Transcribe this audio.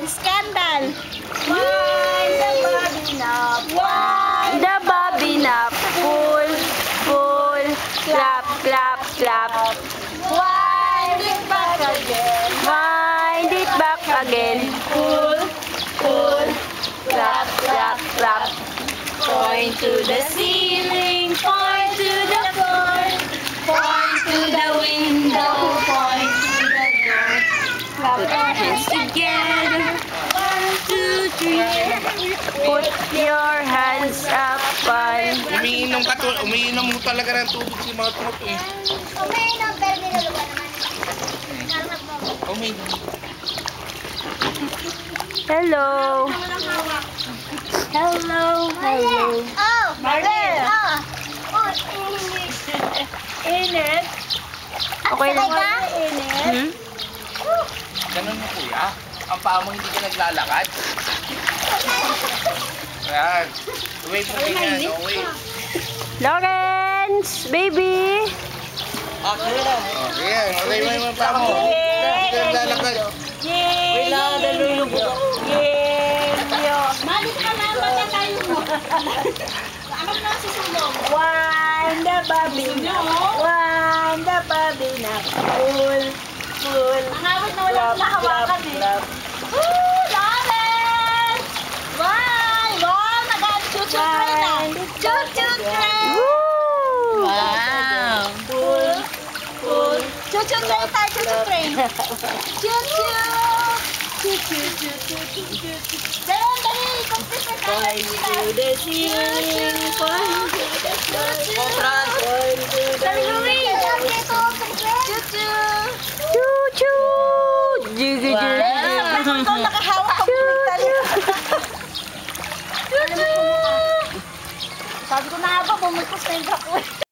Scandal. Wind the bobbin up. Wind the bobbin up. Pull, pull, clap, clap, clap. Wind it back again. Wind it back again. Pull, pull, Clap, clap, clap. point to the ceiling, point to the floor, point to the window, point to the door. Clap your hands together. 1, 2, 3. Put your hands up on. Umiinom mo talaga ng tubig si mga troto eh. Umiinom, pero niluluwa naman. Umiinom. Hello. Hello, hello. Oh, Marlene. Oh, init. Okay lang. Init. Ganun mo kuya. Ang paa mo hindi ka naglalakad. Yan. Wait mo ganyan. Wait. Lawrence, baby. Yan. Wait mo yung paa mo. Hindi ka naglalakad. Yay! Malit ka naman na tayo mo. Ano na susulong? Wind the bobbin up. Wind the bobbin up. Pull, pull. Ang hawak na walang nahawakan eh. Woo! Lawrence! Wow! Wow! Nag-chuchut train na. Chuchut train! Woo! Wow! Pull, pull. Chuchut train tayo, chuchut train. Chuchut! Dali, dali! Complete na tayo. Point to the ceiling, point to the floor. Dali, Louie! Chuchut! Choo-choo! Jiggy-jiggy. Wow! Ikaw nakahawak ka bumigtali. Chuchut! Sabi ko na nga ba, bumulkos na yung ako.